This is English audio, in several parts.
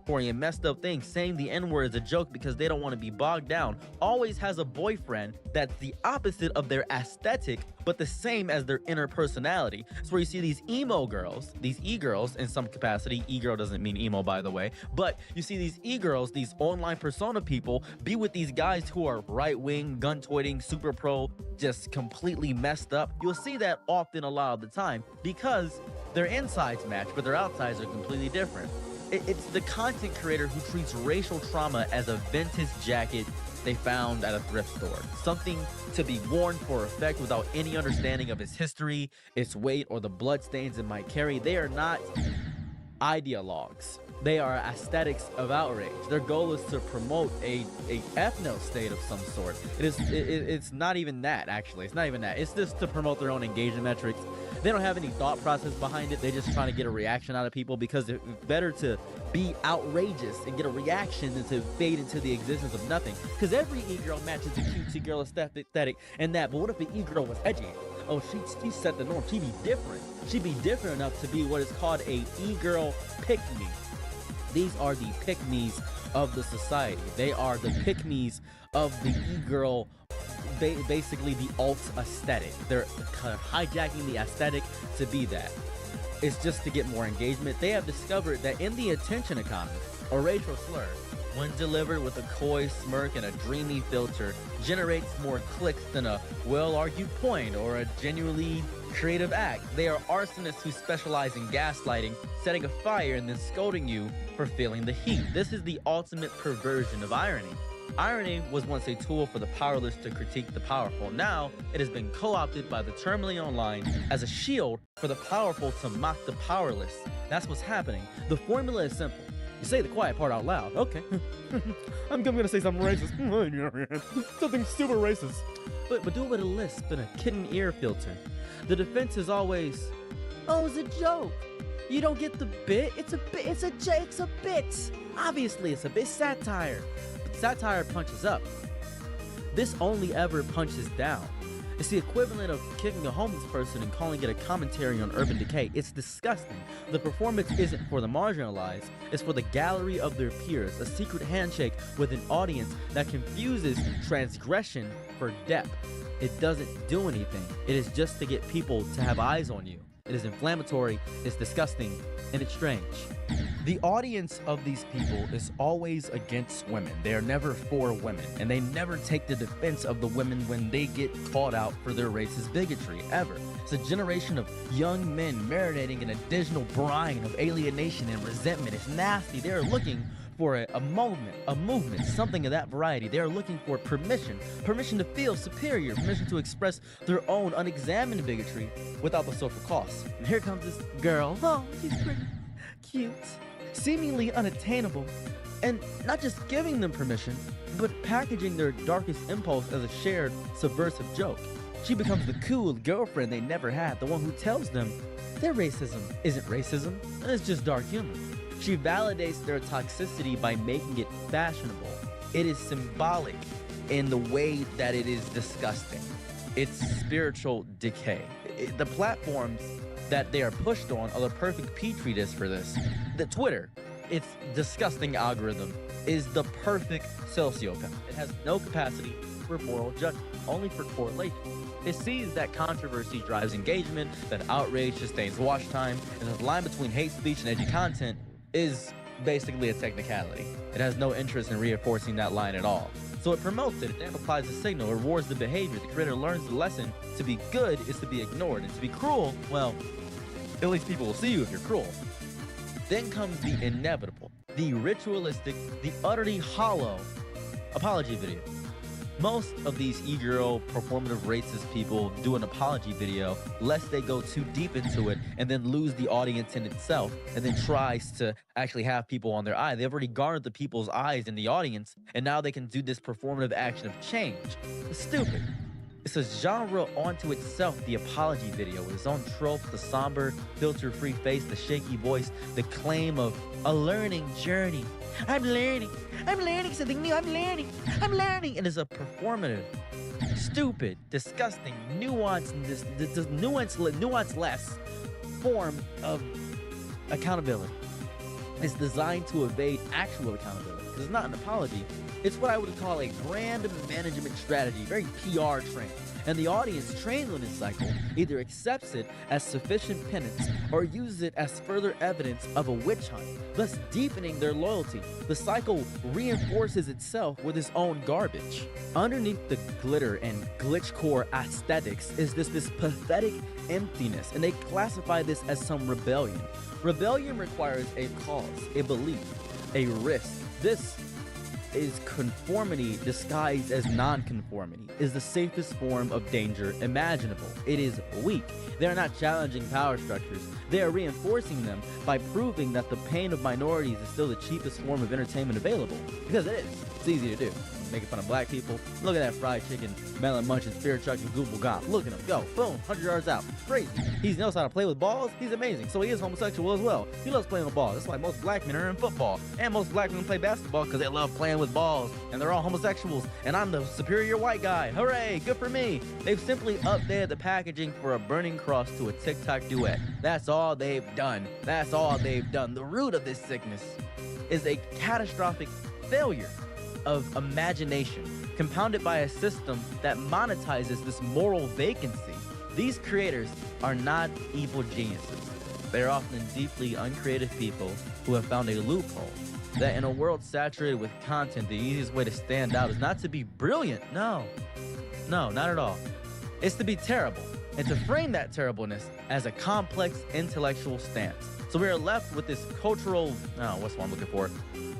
discriminatory and messed up things, saying the N-word is a joke because they don't want to be bogged down, always has a boyfriend that's the opposite of their aesthetic, but the same as their inner personality. It's where you see these emo girls, these e-girls in some capacity. E-girl doesn't mean emo, by the way, but you see these e-girls, these online persona people, be with these guys who are right-wing, gun-toting, super pro, just completely messed up. You'll see that often a lot of the time because their insides match, but their outsides are completely different. It's the content creator who treats racial trauma as a vintage jacket they found at a thrift store. Something to be worn for effect without any understanding of its history, its weight, or the bloodstains it might carry. They are not ideologues. They are aesthetics of outrage. Their goal is to promote a ethno state of some sort. It's not even that, actually. It's not even that. It's just to promote their own engagement metrics. They don't have any thought process behind it. They're just trying to get a reaction out of people because it's better to be outrageous and get a reaction than to fade into the existence of nothing. Because every e-girl matches the cutesy girl aesthetic and that. But what if the e-girl was edgy? Oh, she set the norm. She'd be different. She'd be different enough to be what is called a e-girl pick-me. These are the pick-me's of the society. They are the pick-me's of the e-girl, basically the alt aesthetic. They're hijacking the aesthetic to be that. It's just to get more engagement. They have discovered that in the attention economy, a racial slur, when delivered with a coy smirk and a dreamy filter, generates more clicks than a well-argued point or a genuinely creative act. They are arsonists who specialize in gaslighting, setting a fire, and then scolding you for feeling the heat. This is the ultimate perversion of irony. Irony was once a tool for the powerless to critique the powerful. Now, it has been co-opted by the terminally online as a shield for the powerful to mock the powerless. That's what's happening. The formula is simple. You say the quiet part out loud. Okay. I'm gonna say something racist. Something super racist. But do it with a lisp and a kitten ear filter. The defense is always, oh, it's a joke. You don't get the bit? It's a bit. It's a bit. Obviously, it's a bit satire. But satire punches up. This only ever punches down. It's the equivalent of kicking a homeless person and calling it a commentary on urban decay. It's disgusting. The performance isn't for the marginalized, it's for the gallery of their peers, a secret handshake with an audience that confuses transgression for depth. It doesn't do anything. It is just to get people to have eyes on you. It is inflammatory, it's disgusting, and it's strange. The audience of these people is always against women. They are never for women, and they never take the defense of the women when they get called out for their racist bigotry, ever. It's a generation of young men marinating in a digital brine of alienation and resentment. It's nasty. They're looking for a movement, something of that variety. They are looking for permission to feel superior, permission to express their own unexamined bigotry without the social cost. And here comes this girl. Oh, she's pretty, cute, seemingly unattainable, and not just giving them permission, but packaging their darkest impulse as a shared, subversive joke. She becomes the cool girlfriend they never had, the one who tells them their racism isn't racism, and it's just dark humor. She validates their toxicity by making it fashionable. It is symbolic in the way that it is disgusting. It's spiritual decay. The platforms that they are pushed on are the perfect petri dish for this. The Twitter, its disgusting algorithm, is the perfect sociopath. It has no capacity for moral judgment, only for correlation. It sees that controversy drives engagement, that outrage sustains watch time, and the line between hate speech and edgy content is basically a technicality. It has no interest in reinforcing that line at all. So it promotes it amplifies the signal, it rewards the behavior. The creator learns the lesson. To be good is to be ignored, and to be cruel, well, at least people will see you if you're cruel. Then comes the inevitable, the ritualistic, the utterly hollow apology video. Most of these e-girl performative racist people do an apology video lest they go too deep into it and then lose the audience in itself and then tries to actually have people on their eye. They've already garnered the people's eyes in the audience, and now they can do this performative action of change. It's stupid. It's a genre onto itself, the apology video, with its own tropes, the somber, filter-free face, the shaky voice, the claim of a learning journey. I'm learning something new, I'm learning, and it's a performative, stupid, disgusting, nuance-less form of accountability. It's designed to evade actual accountability because it's not an apology. It's what I would call a brand management strategy, very PR trained. And the audience trained on this cycle either accepts it as sufficient penance or uses it as further evidence of a witch hunt, thus deepening their loyalty. The cycle reinforces itself with its own garbage. Underneath the glitter and glitchcore aesthetics is this pathetic emptiness, and they classify this as some rebellion. Rebellion requires a cause, a belief, a risk. This is conformity disguised as non-conformity, is the safest form of danger imaginable. It is weak. They are not challenging power structures. They are reinforcing them by proving that the pain of minorities is still the cheapest form of entertainment available. Because it is. It's easy to do. Making fun of black people. Look at that fried chicken, melon munching, spear chucking, google gop. Look at him go. Boom. 100 yards out. Crazy. He knows how to play with balls. He's amazing. So he is homosexual as well. He loves playing with balls. That's why most black men are in football. And most black men play basketball because they love playing with balls. And they're all homosexuals. And I'm the superior white guy. Hooray. Good for me. They've simply updated the packaging for a burning cross to a TikTok duet. That's all they've done. That's all they've done. The root of this sickness is a catastrophic failure of imagination, compounded by a system that monetizes this moral vacancy. These creators are not evil geniuses. They are often deeply uncreative people who have found a loophole that in a world saturated with content, the easiest way to stand out is not to be brilliant. No, not at all. It's to be terrible and to frame that terribleness as a complex intellectual stance. So we are left with this cultural, what's the one I'm looking for?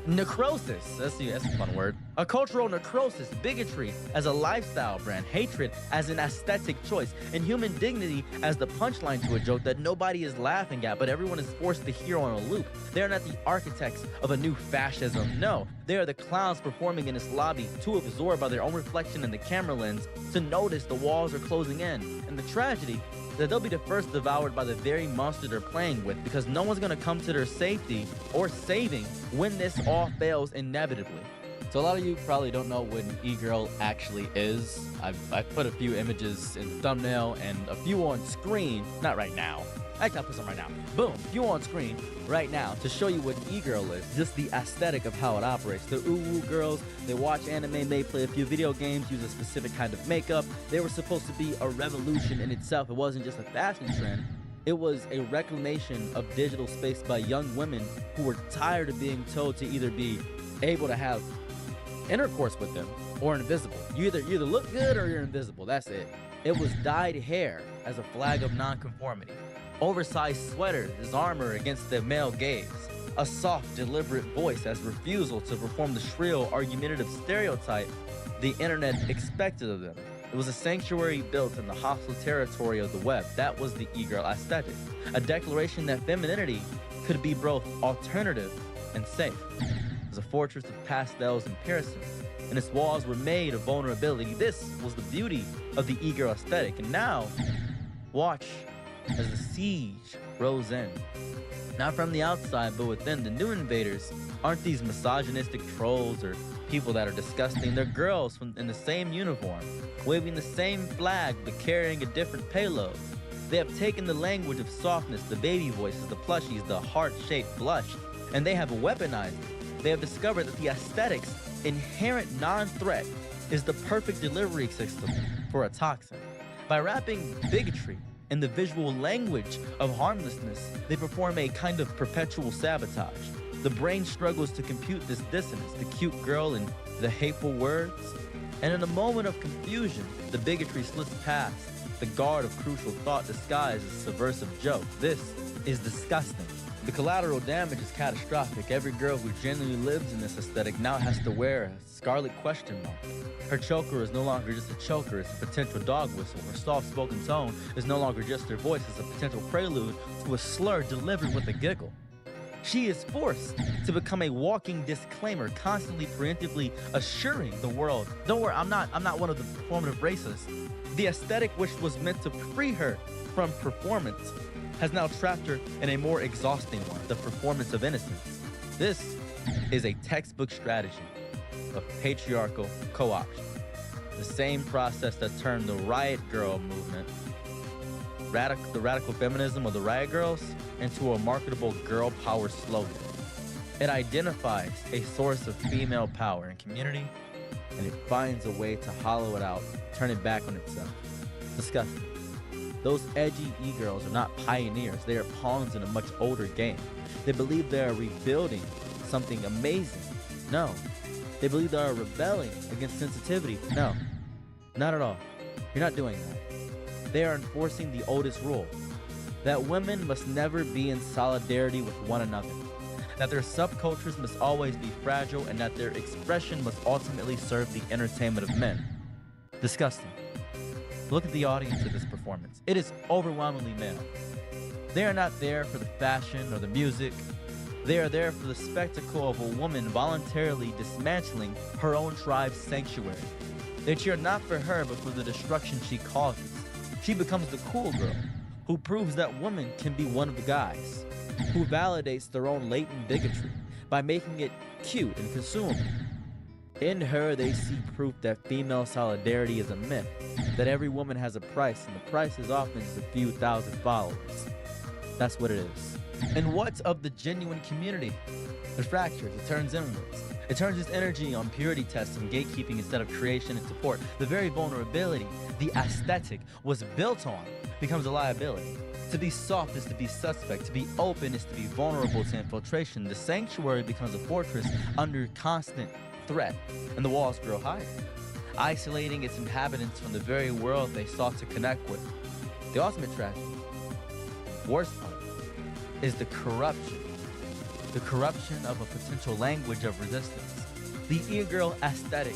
Necrosis. That's a fun word. A cultural necrosis, bigotry as a lifestyle brand, hatred as an aesthetic choice, and human dignity as the punchline to a joke that nobody is laughing at, but everyone is forced to hear on a loop. They are not the architects of a new fascism. No, they are the clowns performing in this lobby, too absorbed by their own reflection in the camera lens to notice the walls are closing in. And the tragedy that they'll be the first devoured by the very monster they're playing with, because no one's gonna come to their safety or saving when this all fails inevitably. So a lot of you probably don't know what an e-girl actually is. I've put a few images in the thumbnail and a few on screen, not right now. Actually, I'll put some right now. Boom, few on screen right now to show you what an e-girl is. Just the aesthetic of how it operates. The ooh girls, they watch anime, they play a few video games, use a specific kind of makeup. They were supposed to be a revolution in itself. It wasn't just a fashion trend. It was a reclamation of digital space by young women who were tired of being told to either be able to have intercourse with them or invisible. You either look good or you're invisible. That's it. It was dyed hair as a flag of nonconformity. Oversized sweaters as armor against the male gaze. A soft, deliberate voice as refusal to perform the shrill, argumentative stereotype the internet expected of them. It was a sanctuary built in the hostile territory of the web. That was the e-girl aesthetic. A declaration that femininity could be both alternative and safe. It was a fortress of pastels and piercings, and its walls were made of vulnerability. This was the beauty of the e-girl aesthetic. And now, watch as the siege rose in. Not from the outside, but within. The new invaders aren't these misogynistic trolls or people that are disgusting. They're girls in the same uniform, waving the same flag, but carrying a different payload. They have taken the language of softness, the baby voices, the plushies, the heart-shaped blush, and they have weaponized it. They have discovered that the aesthetic's inherent non-threat is the perfect delivery system for a toxin. By wrapping bigotry in the visual language of harmlessness, they perform a kind of perpetual sabotage. The brain struggles to compute this dissonance, the cute girl and the hateful words. And in a moment of confusion, the bigotry slips past the guard of crucial thought disguised as a subversive joke. This is disgusting. The collateral damage is catastrophic. Every girl who genuinely lives in this aesthetic now has to wear a scarlet question mark. Her choker is no longer just a choker, it's a potential dog whistle. Her soft-spoken tone is no longer just her voice, it's a potential prelude to a slur delivered with a giggle. She is forced to become a walking disclaimer, constantly preemptively assuring the world, don't worry, I'm not one of the performative racists. The aesthetic which was meant to free her from performance has now trapped her in a more exhausting one, the performance of innocence. This is a textbook strategy of patriarchal co-option. The same process that turned the Riot Girl movement, the radical feminism of the Riot Girls, into a marketable girl power slogan. It identifies a source of female power and community, and it finds a way to hollow it out, turn it back on itself. Disgusting. Those edgy e-girls are not pioneers. They are pawns in a much older game. They believe they are rebuilding something amazing. No. They believe they are rebelling against sensitivity. No. Not at all. You're not doing that. They are enforcing the oldest rule, that women must never be in solidarity with one another, that their subcultures must always be fragile, and that their expression must ultimately serve the entertainment of men. Disgusting. Look at the audience of this performance. It is overwhelmingly male. They are not there for the fashion or the music. They are there for the spectacle of a woman voluntarily dismantling her own tribe's sanctuary. They cheer not for her, but for the destruction she causes. She becomes the cool girl, who proves that women can be one of the guys, who validates their own latent bigotry by making it cute and consumable. In her, they see proof that female solidarity is a myth, that every woman has a price, and the price is often just a few thousand followers. That's what it is. And what's of the genuine community? It fractures, it turns inwards. It turns its energy on purity tests and gatekeeping instead of creation and support. The very vulnerability the aesthetic was built on becomes a liability. To be soft is to be suspect. To be open is to be vulnerable to infiltration. The sanctuary becomes a fortress under constant threat, and the walls grow higher, isolating its inhabitants from the very world they sought to connect with. The ultimate tragedy, worst part, is the corruption of a potential language of resistance. The e-girl aesthetic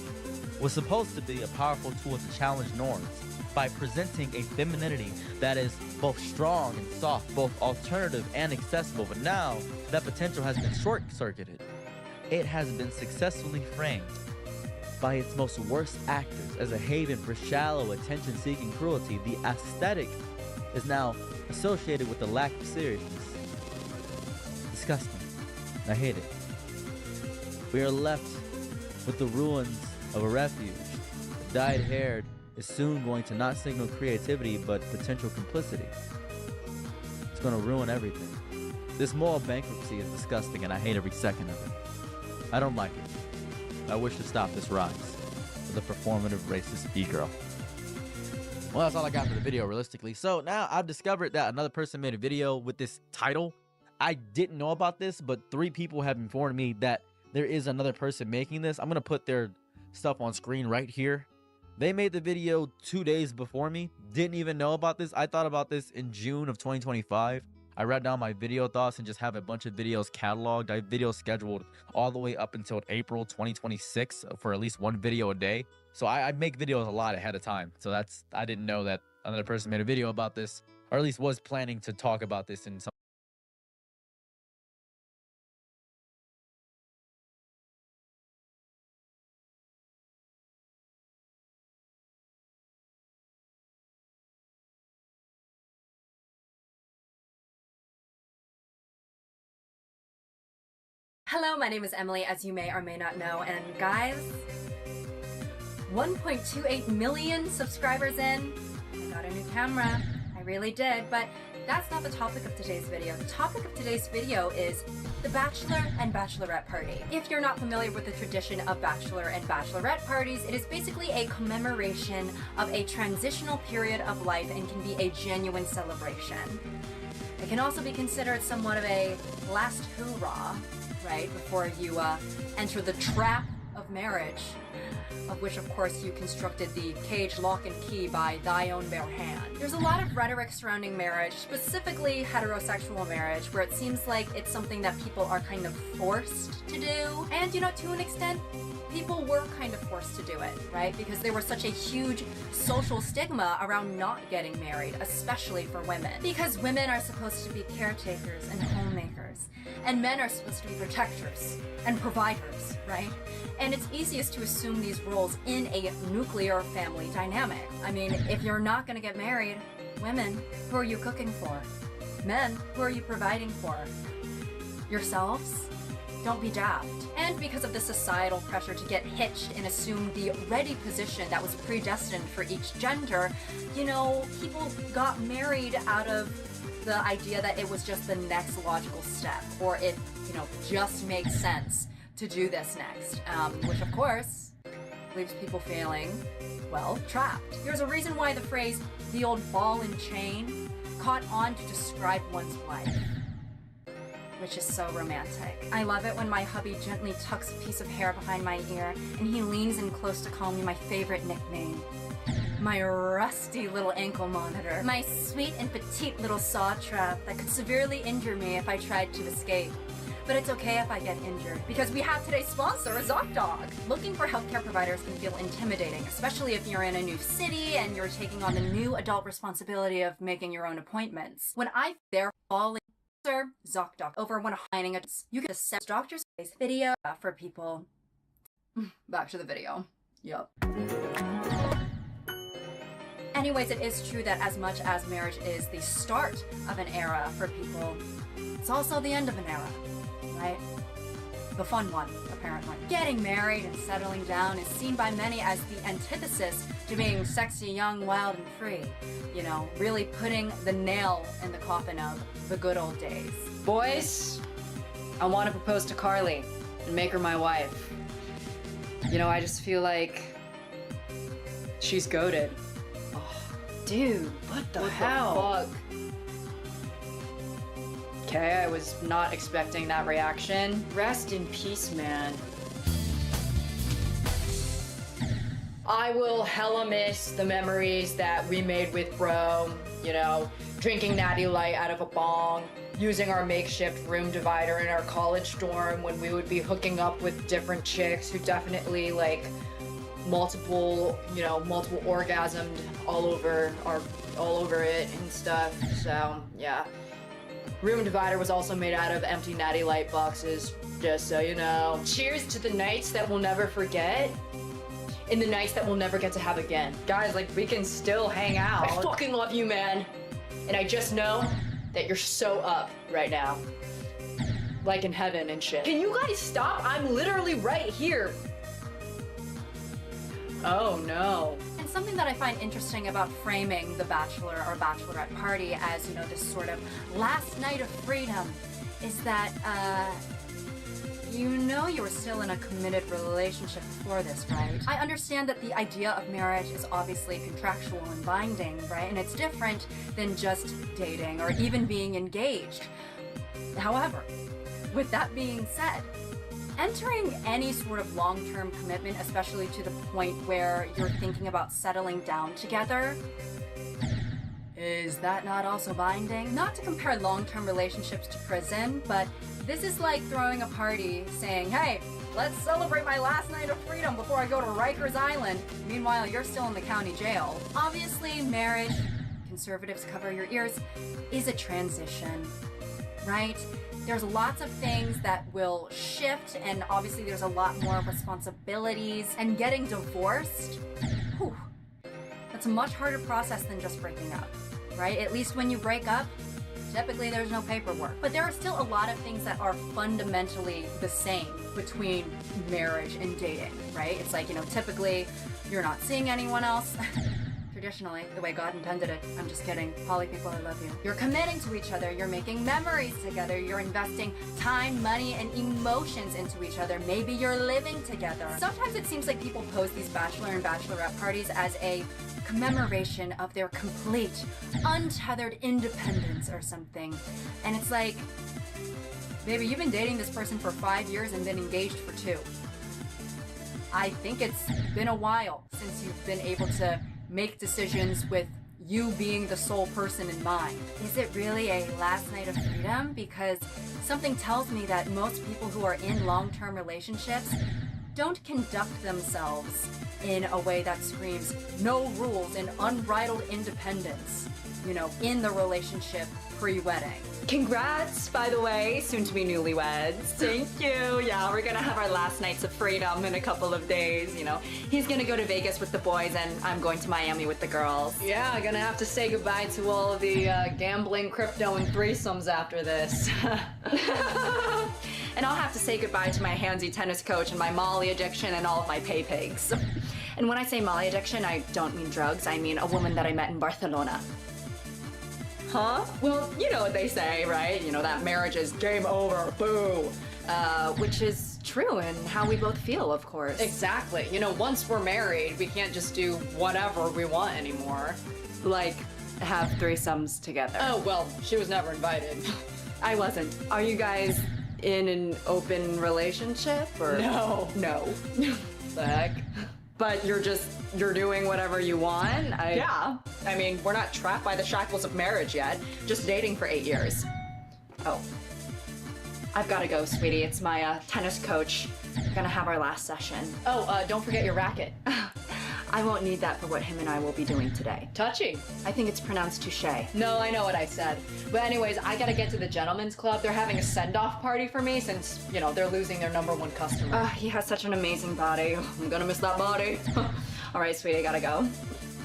was supposed to be a powerful tool to challenge norms by presenting a femininity that is both strong and soft, both alternative and accessible. But now that potential has been short-circuited. It has been successfully framed by its most worst actors as a haven for shallow, attention-seeking cruelty. The aesthetic is now associated with the lack of seriousness. Disgusting. I hate it. We are left with the ruins of a refuge. The dyed-haired is soon going to not signal creativity, but potential complicity. It's going to ruin everything. This moral bankruptcy is disgusting, and I hate every second of it. I don't like it. I wish to stop this rise of the performative racist e-girl. Well, that's all I got for the video, realistically. So now I've discovered that another person made a video with this title. I didn't know about this, but 3 people have informed me that there is another person making this. I'm going to put their stuff on screen right here. They made the video 2 days before me. Didn't even know about this. I thought about this in June of 2025. I wrote down my video thoughts and just have a bunch of videos cataloged. I have videos scheduled all the way up until April 2026 for at least 1 video a day. So I make videos a lot ahead of time. So I didn't know that another person made a video about this, or at least was planning to talk about this in some. Hello, my name is Emily, as you may or may not know, and guys, 1.28 million subscribers in. I got a new camera. I really did, but that's not the topic of today's video. The topic of today's video is the bachelor and bachelorette party. If you're not familiar with the tradition of bachelor and bachelorette parties, it is basically a commemoration of a transitional period of life and can be a genuine celebration. It can also be considered somewhat of a last hoorah, right, before you enter the trap of marriage, of which of course you constructed the cage lock and key by thy own bare hand. There's a lot of rhetoric surrounding marriage, specifically heterosexual marriage, where it seems like it's something that people are kind of forced to do. And you know, to an extent, people were kind of forced to do it, right? Because there was such a huge social stigma around not getting married, especially for women. Because women are supposed to be caretakers and homemakers, and men are supposed to be protectors and providers, right? And it's easiest to assume these roles in a nuclear family dynamic. I mean, if you're not gonna get married, women, who are you cooking for? Men, who are you providing for? Yourselves? Don't be daft. And because of the societal pressure to get hitched and assume the ready position that was predestined for each gender, you know, people got married out of the idea that it was just the next logical step, or it, you know, just makes sense to do this next, which of course leaves people feeling, well, trapped. There's a reason why the phrase, the old ball and chain, caught on to describe one's life, which is so romantic. I love it when my hubby gently tucks a piece of hair behind my ear and he leans in close to call me my favorite nickname. My rusty little ankle monitor. My sweet and petite little saw trap that could severely injure me if I tried to escape. But it's okay if I get injured, because we have today's sponsor, ZocDoc. Looking for healthcare providers can feel intimidating, especially if you're in a new city and you're taking on the new adult responsibility of making your own appointments. When I there falling, sir, ZocDoc over when finding you get a set doctor's video for people. Back to the video. Yup. Anyways, it is true that as much as marriage is the start of an era for people, it's also the end of an era, right? The fun one, apparently. Getting married and settling down is seen by many as the antithesis to being sexy, young, wild, and free. You know, really putting the nail in the coffin of the good old days. Boys, I want to propose to Carly and make her my wife. You know, I just feel like she's goated. Dude, what the hell? Okay, I was not expecting that reaction. Rest in peace, man. I will hella miss the memories that we made with bro, you know, drinking Natty Light out of a bong, using our makeshift room divider in our college dorm when we would be hooking up with different chicks who definitely like multiple orgasmed all over it and stuff. So yeah, room divider was also made out of empty Natty Light boxes, just so you know. Cheers to the nights that we'll never forget and the nights that we'll never get to have again. Guys, like, we can still hang out. I fucking love you, man, and I just know that you're so up right now, like in heaven and shit. Can you guys stop? I'm literally right here. Oh no. And something that I find interesting about framing the bachelor or bachelorette party as, you know, this sort of last night of freedom is that, you know, you were still in a committed relationship before this, right? I understand that the idea of marriage is obviously contractual and binding, right? And it's different than just dating or even being engaged. However, with that being said, entering any sort of long-term commitment, especially to the point where you're thinking about settling down together, is that not also binding? Not to compare long-term relationships to prison, but this is like throwing a party saying, hey, let's celebrate my last night of freedom before I go to Rikers Island. Meanwhile, you're still in the county jail. Obviously, marriage, conservatives cover your ears, is a transition, right? There's lots of things that will shift, and obviously there's a lot more responsibilities. And getting divorced, whew, that's a much harder process than just breaking up, right? At least when you break up, typically there's no paperwork. But there are still a lot of things that are fundamentally the same between marriage and dating, right? It's like, you know, typically you're not seeing anyone else. Traditionally, the way God intended it. I'm just kidding. Poly people, I love you. You're committing to each other. You're making memories together. You're investing time, money, and emotions into each other. Maybe you're living together. Sometimes it seems like people pose these bachelor and bachelorette parties as a commemoration of their complete, untethered independence or something. And it's like, baby, you've been dating this person for 5 years and been engaged for 2. I think it's been a while since you've been able to make decisions with you being the sole person in mind. Is it really a last night of freedom? Because something tells me that most people who are in long-term relationships don't conduct themselves in a way that screams no rules and unbridled independence, you know, in the relationship pre-wedding. Congrats, by the way, soon to be newlyweds. Thank you. Yeah, we're gonna have our last nights of freedom in a couple of days, you know. He's gonna go to Vegas with the boys and I'm going to Miami with the girls. Yeah, gonna have to say goodbye to all of the gambling, crypto, and threesomes after this. And I'll have to say goodbye to my handsy tennis coach and my Molly addiction and all of my pay pigs. And when I say Molly addiction, I don't mean drugs, I mean a woman that I met in Barcelona. Huh? Well, you know what they say, right? You know, that marriage is game over, boo. Which is true and how we both feel, of course. Exactly. You know, once we're married, we can't just do whatever we want anymore. Like, have threesomes together. Oh, well, she was never invited. I wasn't. Are you guys in an open relationship or? No. No. The heck? But you're doing whatever you want? Yeah. I mean, we're not trapped by the shackles of marriage yet. Just dating for 8 years. Oh. I've gotta go, sweetie. It's my tennis coach. We're gonna have our last session. Oh, don't forget your racket. I won't need that for what him and I will be doing today. Touchy. I think it's pronounced touche. No, I know what I said. But anyways, I gotta get to the gentleman's club. They're having a send-off party for me since, you know, they're losing their #1 customer. He has such an amazing body. I'm gonna miss that body. All right, sweetie, I gotta go.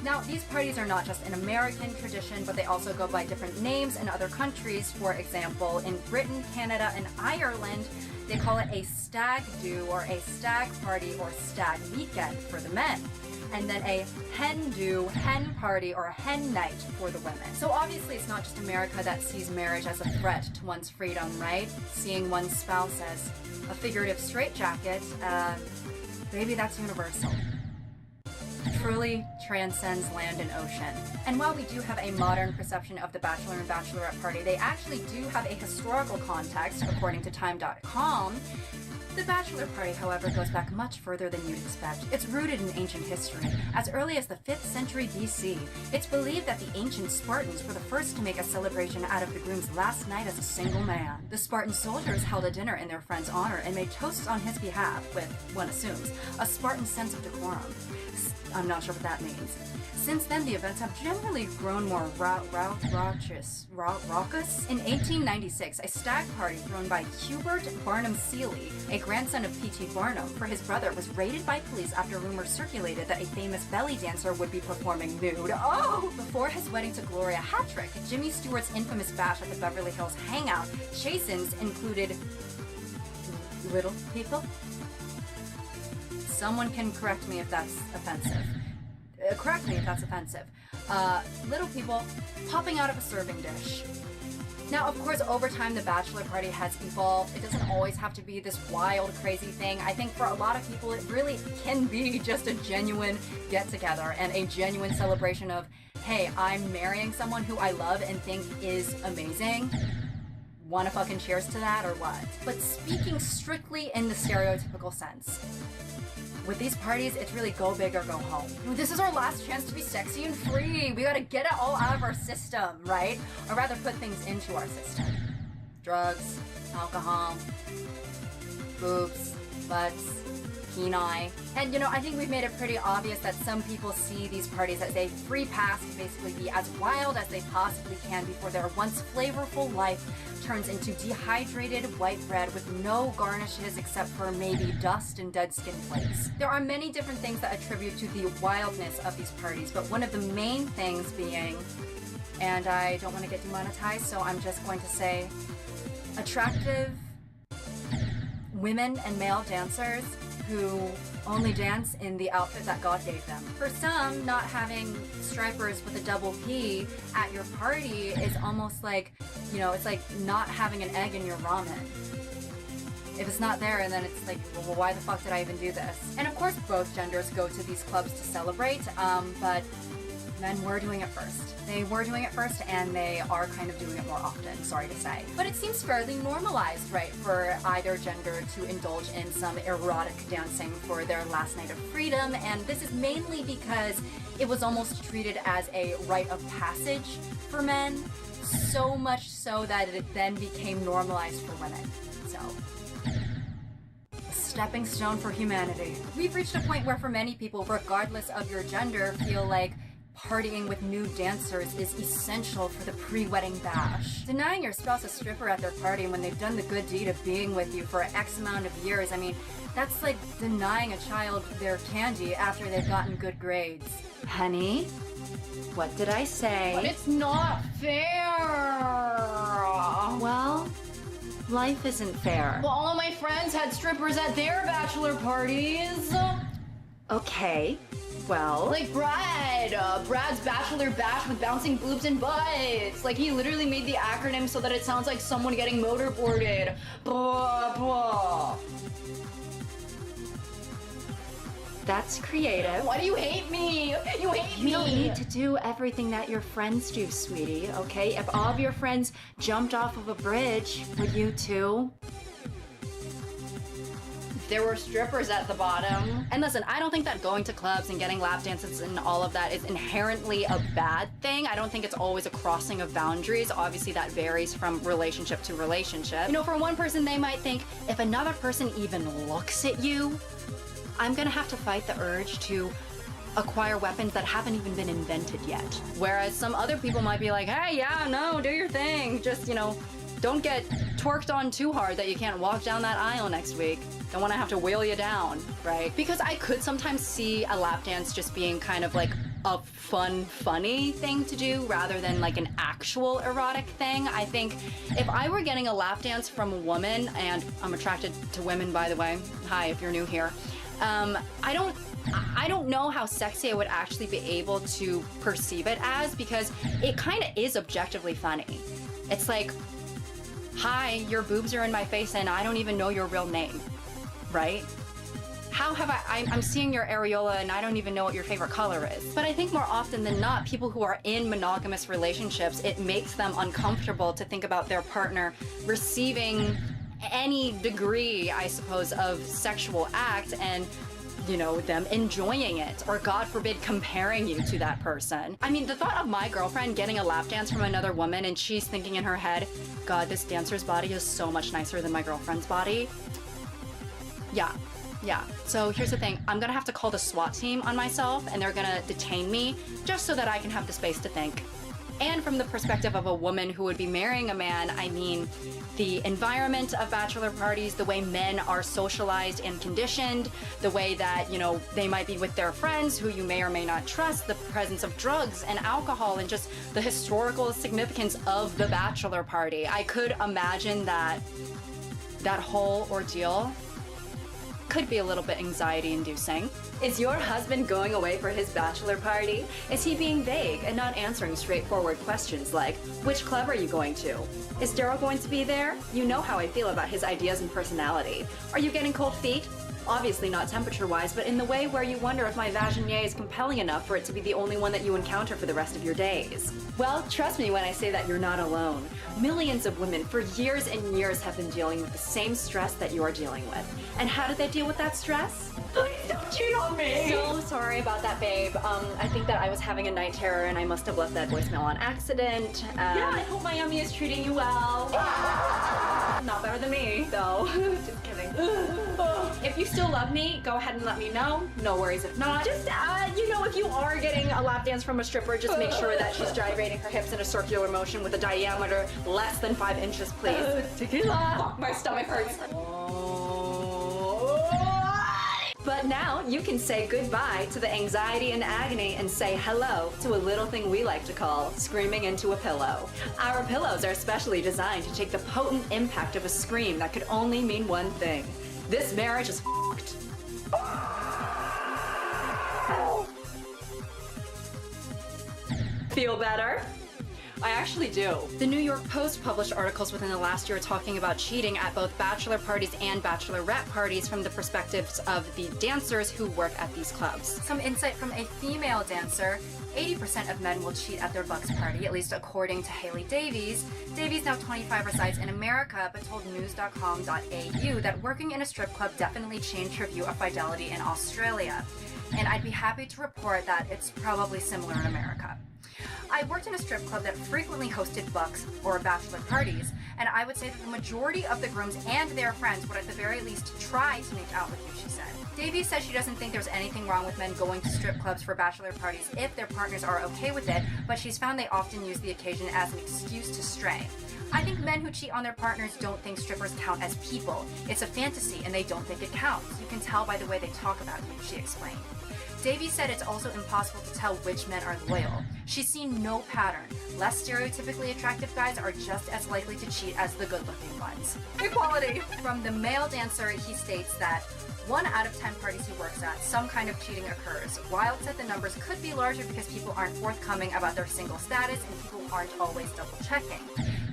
Now, these parties are not just an American tradition, but they also go by different names in other countries. For example, in Britain, Canada, and Ireland, they call it a stag do or a stag party or stag weekend for the men. And then a hen do, hen party, or hen night for the women. So obviously it's not just America that sees marriage as a threat to one's freedom, right? Seeing one's spouse as a figurative straitjacket, maybe that's universal. Truly transcends land and ocean. And while we do have a modern perception of the bachelor and bachelorette party, they actually do have a historical context, according to Time.com. The bachelor party, however, goes back much further than you'd expect. It's rooted in ancient history. As early as the 5th century BC, it's believed that the ancient Spartans were the first to make a celebration out of the groom's last night as a single man. The Spartan soldiers held a dinner in their friend's honor and made toasts on his behalf with, one assumes, a Spartan sense of decorum. I'm not sure what that means. Since then, the events have generally grown more raucous. In 1896, a stag party thrown by Hubert Barnum Seeley, a grandson of P.T. Barnum, for his brother was raided by police after rumors circulated that a famous belly dancer would be performing nude. Oh! Before his wedding to Gloria Hattrick, Jimmy Stewart's infamous bash at the Beverly Hills Hangout, Chasen's included little people? Someone can correct me if that's offensive. Little people popping out of a serving dish. Now, of course, over time, the bachelor party has evolved. It doesn't always have to be this wild, crazy thing. I think for a lot of people, it really can be just a genuine get-together and a genuine celebration of, hey, I'm marrying someone who I love and think is amazing. Wanna fucking cheers to that or what? But speaking strictly in the stereotypical sense, with these parties, it's really go big or go home. This is our last chance to be sexy and free. We gotta get it all out of our system, right? Or rather put things into our system. Drugs, alcohol, boobs, butts, penile. And you know, I think we've made it pretty obvious that some people see these parties as a free pass to basically be as wild as they possibly can before their once flavorful life turns into dehydrated white bread with no garnishes except for maybe dust and dead skin flakes. There are many different things that attribute to the wildness of these parties, but one of the main things being, and I don't want to get demonetized, so I'm just going to say, attractive women and male dancers who only dance in the outfit that God gave them. For some, not having stripers with a double P at your party is almost like, you know, it's like not having an egg in your ramen. If it's not there, and then it's like, well, why the fuck did I even do this? And of course, both genders go to these clubs to celebrate, but men were doing it first. They were doing it first, and they are kind of doing it more often, sorry to say. But it seems fairly normalized, right, for either gender to indulge in some erotic dancing for their last night of freedom, and this is mainly because it was almost treated as a rite of passage for men, so much so that it then became normalized for women. So, a stepping stone for humanity. We've reached a point where for many people, regardless of your gender, feel like partying with nude dancers is essential for the pre-wedding bash. Denying your spouse a stripper at their party when they've done the good deed of being with you for X amount of years, I mean, that's like denying a child their candy after they've gotten good grades. Honey, what did I say? But it's not fair! Well, life isn't fair. Well, all of my friends had strippers at their bachelor parties. Okay, well... Like Brad's Bachelor Bash with bouncing boobs and butts. Like, he literally made the acronym so that it sounds like someone getting motorboarded. Blah, blah. That's creative. Why do you hate me? You hate me. You don't need to do everything that your friends do, sweetie, okay? If all of your friends jumped off of a bridge, would you too? There were strippers at the bottom. And listen, I don't think that going to clubs and getting lap dances and all of that is inherently a bad thing. I don't think it's always a crossing of boundaries. Obviously, that varies from relationship to relationship. You know, for one person, they might think, if another person even looks at you, I'm gonna have to fight the urge to acquire weapons that haven't even been invented yet. Whereas some other people might be like, hey, yeah, no, do your thing. Just, you know, don't get twerked on too hard that you can't walk down that aisle next week. Don't want to have to wheel you down, right? Because I could sometimes see a lap dance just being kind of like a fun, funny thing to do rather than like an actual erotic thing. I think if I were getting a lap dance from a woman, and I'm attracted to women, by the way. Hi, if you're new here. I don't know how sexy I would actually be able to perceive it as, because it kind of is objectively funny. It's like, hi, your boobs are in my face and I don't even know your real name, right? How have I'm seeing your areola and I don't even know what your favorite color is. But I think more often than not, people who are in monogamous relationships, it makes them uncomfortable to think about their partner receiving any degree, I suppose, of sexual act and, you know, them enjoying it, or God forbid, comparing you to that person. I mean, the thought of my girlfriend getting a lap dance from another woman and she's thinking in her head, God, this dancer's body is so much nicer than my girlfriend's body. Yeah. So here's the thing. I'm gonna have to call the SWAT team on myself and they're gonna detain me just so that I can have the space to think. And from the perspective of a woman who would be marrying a man, I mean, the environment of bachelor parties, the way men are socialized and conditioned, the way that, you know, they might be with their friends who you may or may not trust, the presence of drugs and alcohol, and just the historical significance of the bachelor party. I could imagine that whole ordeal could be a little bit anxiety-inducing. Is your husband going away for his bachelor party? Is he being vague and not answering straightforward questions like, which club are you going to? Is Daryl going to be there? You know how I feel about his ideas and personality. Are you getting cold feet? Obviously not temperature-wise, but in the way where you wonder if my vaginier is compelling enough for it to be the only one that you encounter for the rest of your days. Well, trust me when I say that you're not alone. Millions of women for years and years have been dealing with the same stress that you are dealing with. And how do they deal with that stress? Please don't cheat on me! So sorry about that, babe. I think that I was having a night terror and I must have left that voicemail on accident. Yeah, I hope Miami is treating you well. Not better than me, though. Just kidding. If you still love me, go ahead and let me know. No worries if not. Just, you know, if you are getting a lap dance from a stripper, just make sure that she's gyrating her hips in a circular motion with a diameter less than 5 inches, please. Tequila! Fuck, my stomach hurts. But now you can say goodbye to the anxiety and agony and say hello to a little thing we like to call screaming into a pillow. Our pillows are specially designed to take the potent impact of a scream that could only mean one thing. This marriage is f***ed. Feel better? I actually do. The New York Post published articles within the last year talking about cheating at both bachelor parties and bachelorette parties from the perspectives of the dancers who work at these clubs. Some insight from a female dancer. 80% of men will cheat at their bucks party, at least according to Haley Davies. Davies, now 25, resides in America, but told news.com.au that working in a strip club definitely changed her view of fidelity in Australia. And I'd be happy to report that it's probably similar in America. I worked in a strip club that frequently hosted bucks or bachelor parties, and I would say that the majority of the grooms and their friends would at the very least try to make out with you, she said. Davies says she doesn't think there's anything wrong with men going to strip clubs for bachelor parties if their partners are okay with it, but she's found they often use the occasion as an excuse to stray. I think men who cheat on their partners don't think strippers count as people. It's a fantasy and they don't think it counts. You can tell by the way they talk about you, she explained. Davies said it's also impossible to tell which men are loyal. She's seen no pattern. Less stereotypically attractive guys are just as likely to cheat as the good-looking ones. Equality! From the male dancer, he states that 1 out of 10 parties he works at, some kind of cheating occurs. Wild said the numbers could be larger because people aren't forthcoming about their single status and people aren't always double-checking.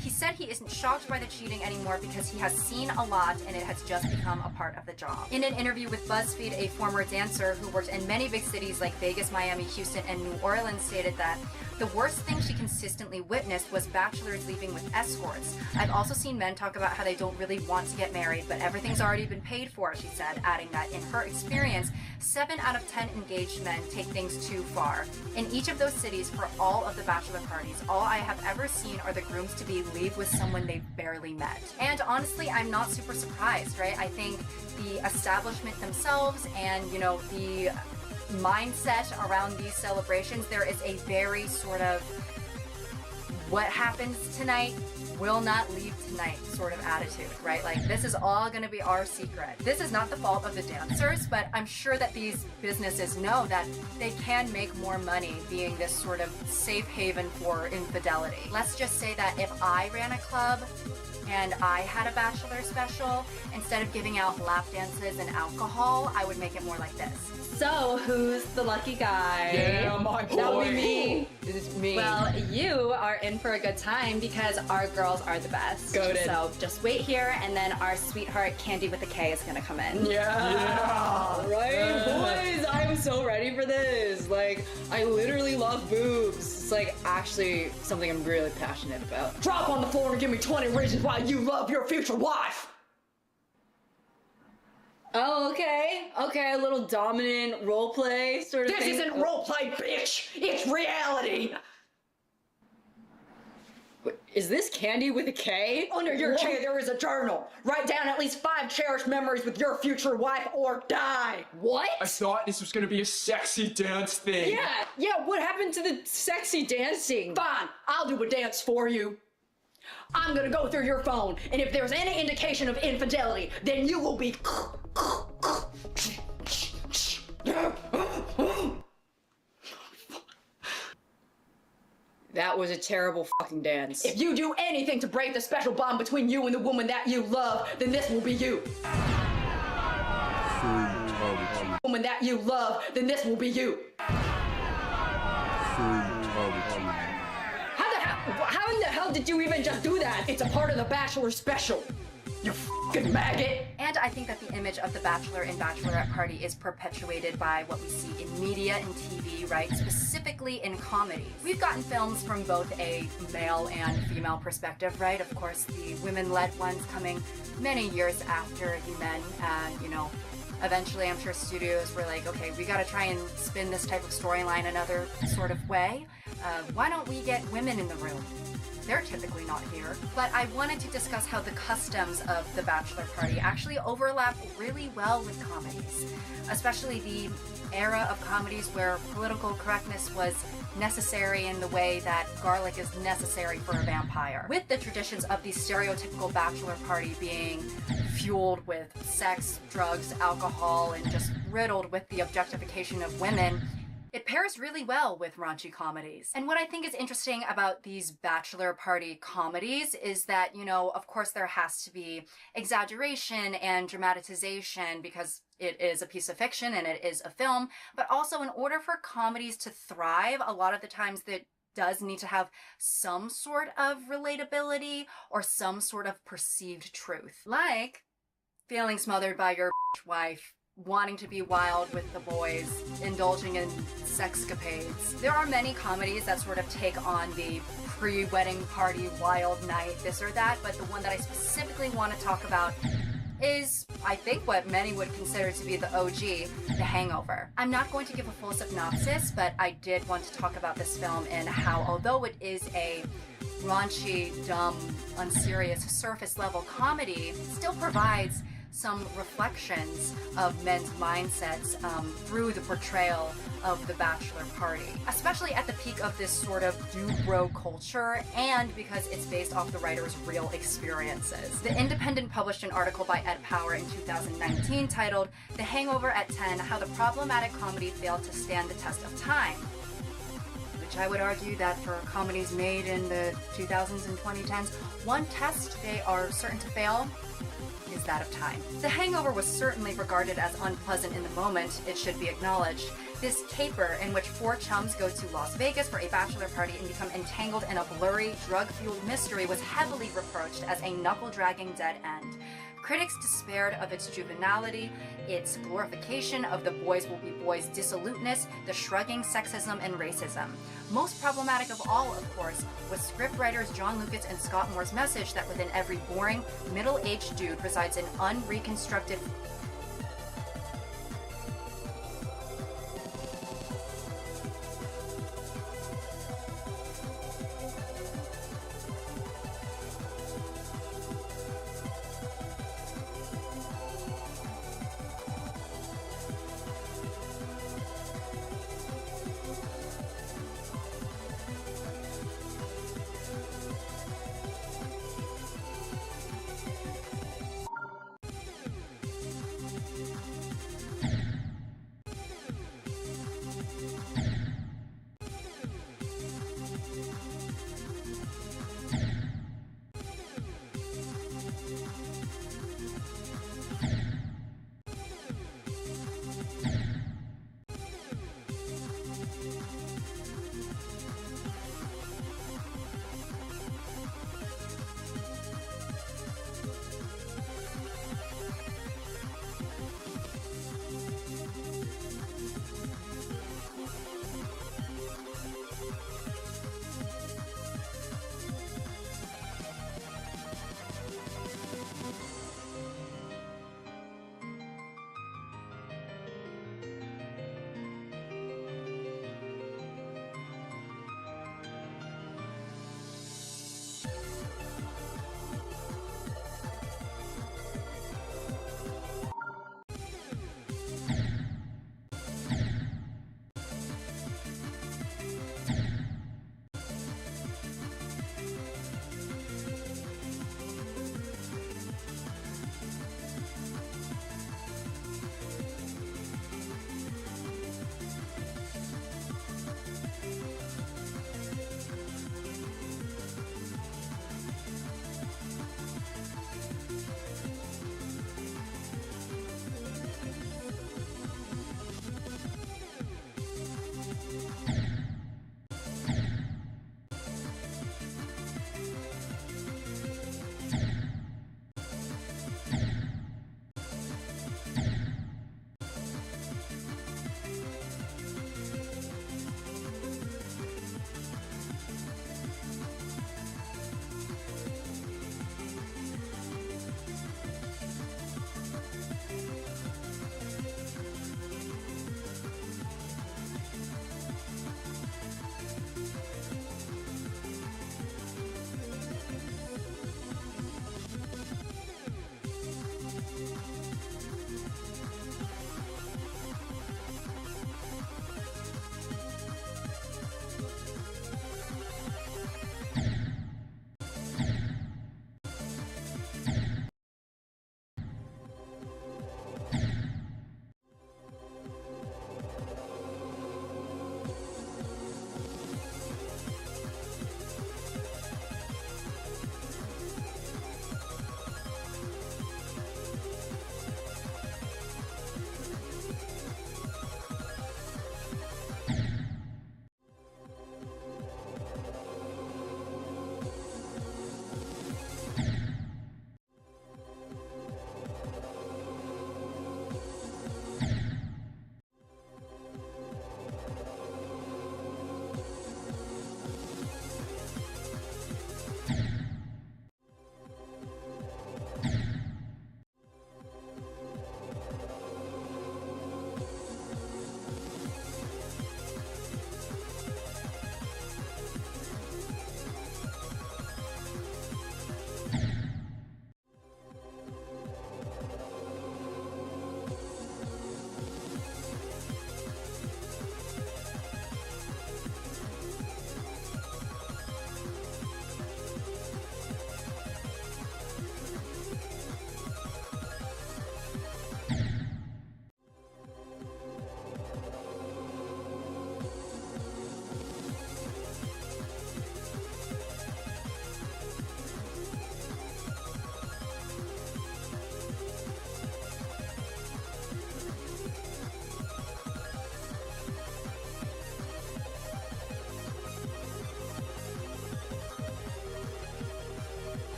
He said he isn't shocked by the cheating anymore because he has seen a lot and it has just become a part of the job. In an interview with BuzzFeed, a former dancer who worked in many big cities like Vegas, Miami, Houston, and New Orleans stated that the worst thing she consistently witnessed was bachelors leaving with escorts. I've also seen men talk about how they don't really want to get married, but everything's already been paid for, she said, adding that in her experience, 7 out of 10 engaged men take things too far. In each of those cities, for all of the bachelor parties, all I have ever seen are the grooms-to-be leave with someone they've barely met. And honestly, I'm not super surprised, right? I think the establishment themselves and, you know, the mindset around these celebrations, there is a very sort of what happens tonight will not leave tonight sort of attitude, right? Like, this is all gonna be our secret. This is not the fault of the dancers, but I'm sure that these businesses know that they can make more money being this sort of safe haven for infidelity. Let's just say that if I ran a club and I had a bachelor special, instead of giving out lap dances and alcohol, I would make it more like this. So, who's the lucky guy? Yeah, my boy. That would be me. This is me. Well, you are in for a good time because our girls are the best. Goated. So just wait here, and then our sweetheart Candy with a K is gonna come in. Yeah. Right, boys. I'm so ready for this. Like, I literally love boobs. It's like actually something I'm really passionate about. Drop on the floor and give me 20 reasons why you love your future wife. Oh, okay. Okay, a little dominant role play sort of thing. This isn't roleplay, bitch! It's reality! Wait, is this Candy with a K? Under your chair, there is a journal. Write down at least 5 cherished memories with your future wife or die. What? I thought this was gonna be a sexy dance thing. Yeah, what happened to the sexy dancing? Fine, I'll do a dance for you. I'm gonna go through your phone, and if there's any indication of infidelity, then you will be... That was a terrible fucking dance. If you do anything to break the special bond between you and the woman that you love, then this will be you. Woman that you love, then this will be you. How in the hell did you even just do that? It's a part of the Bachelor special. You fucking maggot. And I think that the image of the bachelor and bachelorette party is perpetuated by what we see in media and TV, right? Specifically in comedies. We've gotten films from both a male and female perspective, right? Of course, the women-led ones coming many years after the men, and, you know, eventually I'm sure studios were like, okay, we gotta try and spin this type of storyline another sort of way. Why don't we get women in the room? They're typically not here. But I wanted to discuss how the customs of the bachelor party actually overlap really well with comedies, especially the era of comedies where political correctness was necessary in the way that garlic is necessary for a vampire. With the traditions of the stereotypical bachelor party being fueled with sex, drugs, alcohol, and just riddled with the objectification of women, it pairs really well with raunchy comedies. And what I think is interesting about these bachelor party comedies is that, you know, of course there has to be exaggeration and dramatization because it is a piece of fiction and it is a film, but also in order for comedies to thrive, a lot of the times that does need to have some sort of relatability or some sort of perceived truth. Like feeling smothered by your wife, wanting to be wild with the boys, indulging in sexcapades. There are many comedies that sort of take on the pre-wedding party wild night, this or that, but the one that I specifically want to talk about is, I think, what many would consider to be the OG, The Hangover. I'm not going to give a full synopsis, but I did want to talk about this film and how, although it is a raunchy, dumb, unserious, surface-level comedy, it still provides some reflections of men's mindsets through the portrayal of the bachelor party, especially at the peak of this sort of do-bro culture and because it's based off the writer's real experiences. The Independent published an article by Ed Power in 2019 titled "The Hangover at 10: How the Problematic Comedy Failed to Stand the Test of Time," which which I would argue that for comedies made in the 2000s and 2010s, one test they are certain to fail is that of time. The Hangover was certainly regarded as unpleasant in the moment, it should be acknowledged. This caper, in which four chums go to Las Vegas for a bachelor party and become entangled in a blurry, drug-fueled mystery, was heavily reproached as a knuckle-dragging dead end. Critics despaired of its juvenility, its glorification of the boys will be boys dissoluteness, the shrugging sexism and racism. Most problematic of all, of course, was scriptwriters John Lucas and Scott Moore's message that within every boring, middle-aged dude resides an unreconstructed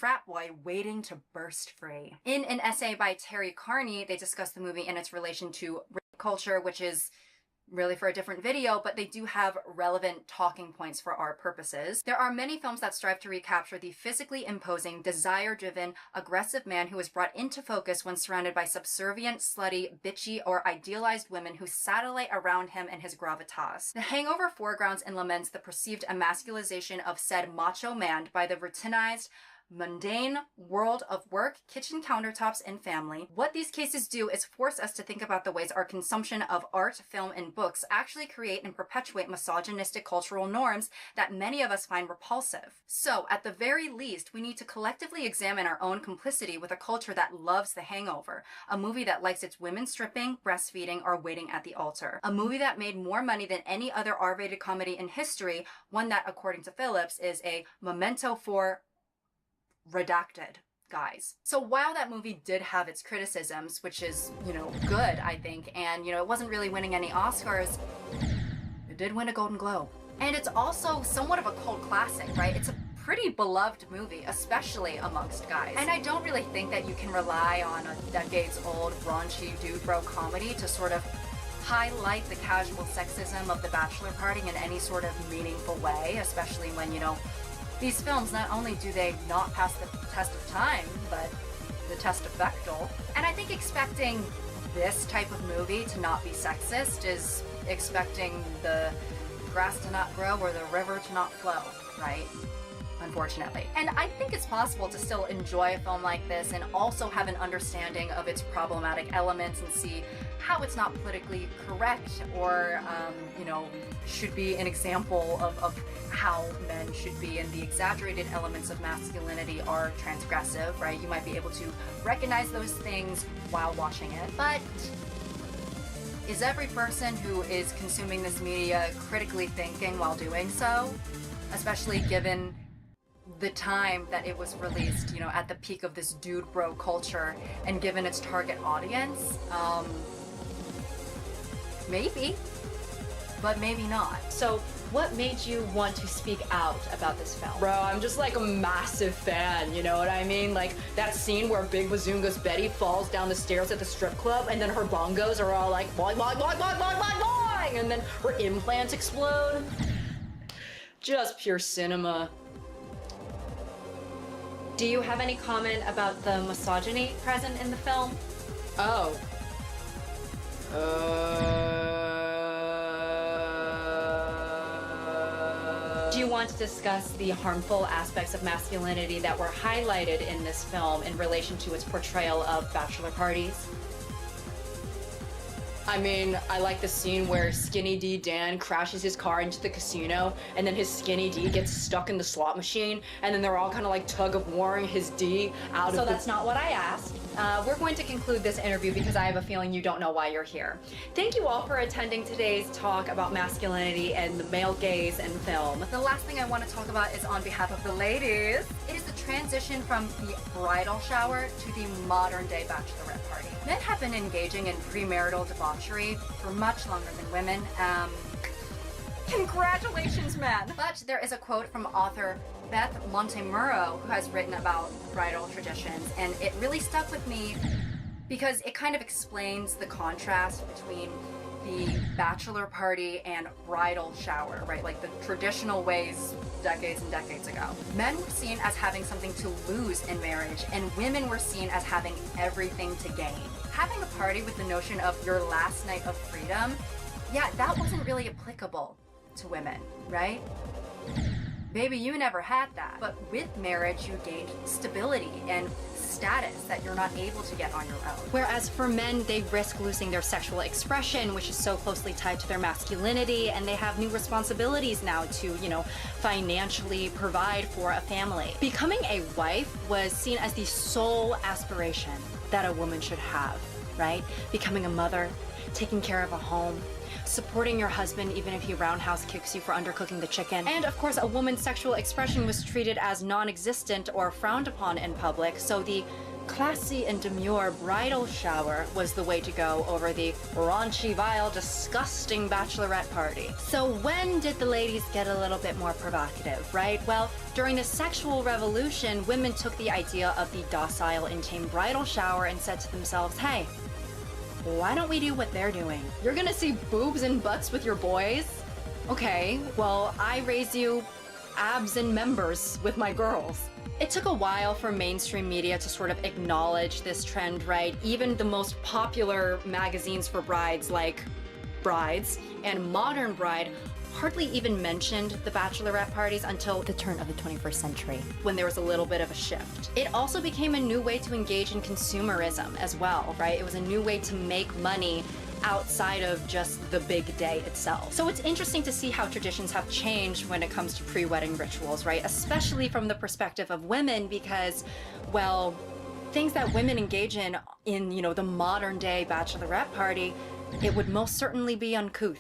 frat boy waiting to burst free. In an essay by Terry Carney, they discuss the movie and its relation to rape culture, which is really for a different video, but they do have relevant talking points for our purposes. There are many films that strive to recapture the physically imposing, desire-driven, aggressive man who is brought into focus when surrounded by subservient, slutty, bitchy, or idealized women who satellite around him and his gravitas. The Hangover foregrounds and laments the perceived emasculization of said macho man by the routinized, mundane world of work, kitchen countertops, and family. What these cases do is force us to think about the ways our consumption of art, film, and books actually create and perpetuate misogynistic cultural norms that many of us find repulsive. So, at the very least, we need to collectively examine our own complicity with a culture that loves The Hangover, a movie that likes its women stripping, breastfeeding, or waiting at the altar. A movie that made more money than any other R-rated comedy in history, one that, according to Phillips, is a memento for redacted guys. So while that movie did have its criticisms, which is, good, I think, and, it wasn't really winning any Oscars, it did win a Golden Globe. And it's also somewhat of a cult classic, right? It's a pretty beloved movie, especially amongst guys. And I don't really think that you can rely on a decades-old raunchy dude bro comedy to sort of highlight the casual sexism of the bachelor party in any sort of meaningful way, especially when, these films, not only do they not pass the test of time, but the test of Bechdel. And I think expecting this type of movie to not be sexist is expecting the grass to not grow or the river to not flow, right? Unfortunately. And I think it's possible to still enjoy a film like this and also have an understanding of its problematic elements and see how it's not politically correct or, should be an example of how men should be, and the exaggerated elements of masculinity are transgressive, right? You might be able to recognize those things while watching it. But is every person who is consuming this media critically thinking while doing so? Especially given the time that it was released, at the peak of this dude bro culture, and given its target audience, maybe, but maybe not. So what made you want to speak out about this film? Bro, I'm just like a massive fan, you know what I mean? Like that scene where Big Bazoonga's Betty falls down the stairs at the strip club and then her bongos are all like boing, boing, boing, boing, boing, boing, boing, and then her implants explode. Just pure cinema. Do you have any comment about the misogyny present in the film? Oh. Do you want to discuss the harmful aspects of masculinity that were highlighted in this film in relation to its portrayal of bachelor parties? I mean, I like the scene where Skinny D Dan crashes his car into the casino, and then his Skinny D gets stuck in the slot machine, and then they're all kind of like tug of warring his D out of the... So that's not what I asked. We're going to conclude this interview because I have a feeling you don't know why you're here. Thank you all for attending today's talk about masculinity and the male gaze in film. The last thing I want to talk about is on behalf of the ladies. It is the transition from the bridal shower to the modern day bachelorette party. Men have been engaging in premarital debauchery for much longer than women. Congratulations, men! But there is a quote from author Beth Montemurro, who has written about bridal traditions, and it really stuck with me because it kind of explains the contrast between the bachelor party and bridal shower, right? Like the traditional ways decades and decades ago. Men were seen as having something to lose in marriage, and women were seen as having everything to gain. Having a party with the notion of your last night of freedom, yeah, that wasn't really applicable to women, right? Baby, you never had that. But with marriage, you gained stability and status that you're not able to get on your own. Whereas for men, they risk losing their sexual expression, which is so closely tied to their masculinity, and they have new responsibilities now to, financially provide for a family. Becoming a wife was seen as the sole aspiration that a woman should have, right? Becoming a mother, taking care of a home, supporting your husband even if he roundhouse kicks you for undercooking the chicken. And of course, a woman's sexual expression was treated as non-existent or frowned upon in public, so the classy and demure bridal shower was the way to go over the raunchy, vile, disgusting bachelorette party. So when did the ladies get a little bit more provocative, right? Well, during the sexual revolution, women took the idea of the docile and tame bridal shower and said to themselves, hey, why don't we do what they're doing? You're gonna see boobs and butts with your boys? Okay, well, I raise you abs and members with my girls. It took a while for mainstream media to sort of acknowledge this trend, right? Even the most popular magazines for brides like Brides and Modern Bride hardly even mentioned the bachelorette parties until the turn of the 21st century, when there was a little bit of a shift. It also became a new way to engage in consumerism as well, right? It was a new way to make money outside of just the big day itself. So it's interesting to see how traditions have changed when it comes to pre-wedding rituals, right? Especially from the perspective of women, because, well, things that women engage in, you know, the modern day bachelorette party, it would most certainly be uncouth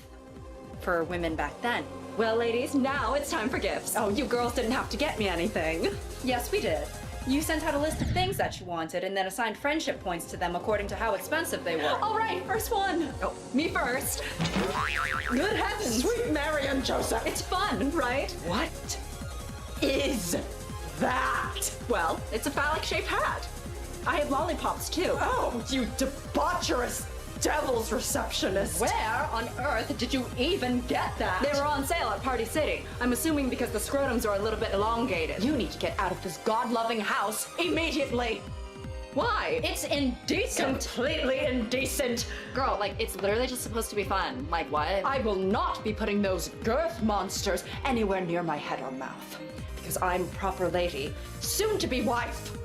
for women back then. Well, ladies, now it's time for gifts. Oh, you girls didn't have to get me anything. Yes, we did. You sent out a list of things that you wanted and then assigned friendship points to them according to how expensive they were. All right, first one. Oh, me first. Good heavens. Sweet Mary and Joseph. It's fun, right? What is that? Well, it's a phallic-shaped hat. I had lollipops, too. Oh, you debaucherous devil's receptionist. Where on earth did you even get that? They were on sale at Party City. I'm assuming because the scrotums are a little bit elongated. You need to get out of this god-loving house immediately. Why? It's indecent. Completely indecent. Girl, like, it's literally just supposed to be fun. Like, what? I will not be putting those girth monsters anywhere near my head or mouth. Because I'm proper lady, soon to be wife.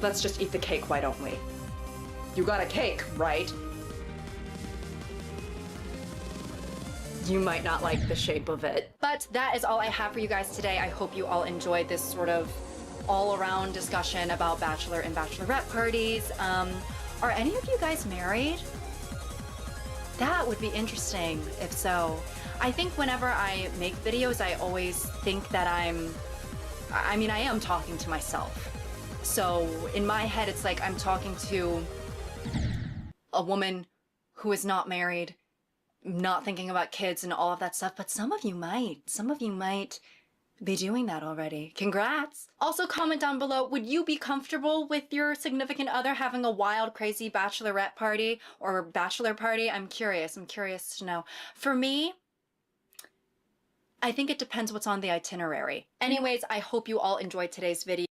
Let's just eat the cake, why don't we? You got a cake, right? You might not like the shape of it. But that is all I have for you guys today. I hope you all enjoyed this sort of all-around discussion about bachelor and bachelorette parties. Are any of you guys married? That would be interesting, if so. I think whenever I make videos, I always think that I am talking to myself. So in my head, it's like I'm talking to a woman who is not married, not thinking about kids and all of that stuff, but some of you might be doing that already. Congrats. Also comment down below, would you be comfortable with your significant other having a wild, crazy bachelorette party or bachelor party? I'm curious to know. For me, I think it depends what's on the itinerary. Anyways, I hope you all enjoyed today's video.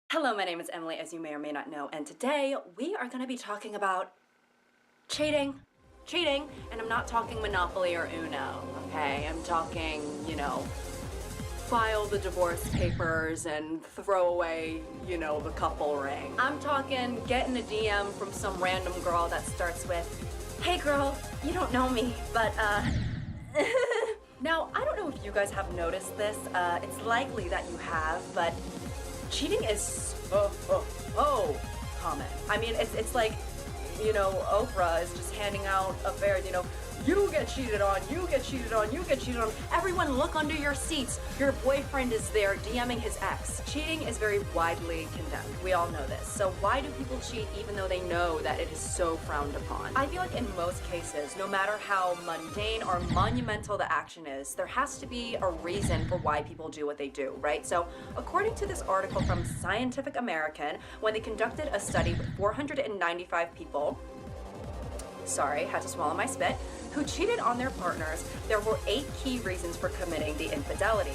Hello, my name is Emily, as you may or may not know, and today we are going to be talking about cheating, and I'm not talking Monopoly or Uno, okay? I'm talking, you know, file the divorce papers and throw away, you know, the couple ring. I'm talking getting a DM from some random girl that starts with, hey girl, you don't know me, but Now, I don't know if you guys have noticed this, it's likely that you have, but cheating is so common. I mean, it's like, you know, Oprah is just handing out affairs, you know, you get cheated on, you get cheated on, you get cheated on. Everyone look under your seats. Your boyfriend is there DMing his ex. Cheating is very widely condemned. We all know this. So why do people cheat even though they know that it is so frowned upon? I feel like in most cases, no matter how mundane or monumental the action is, there has to be a reason for why people do what they do, right? So according to this article from Scientific American, when they conducted a study with 495 people, sorry, had to swallow my spit, who cheated on their partners, there were 8 key reasons for committing the infidelity.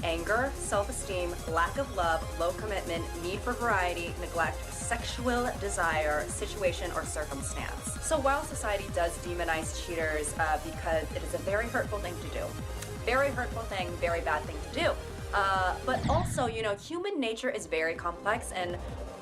Anger, self-esteem, lack of love, low commitment, need for variety, neglect, sexual desire, situation, or circumstance. So while society does demonize cheaters because it is a very hurtful thing to do, very hurtful thing, very bad thing to do, but also, you know, human nature is very complex, and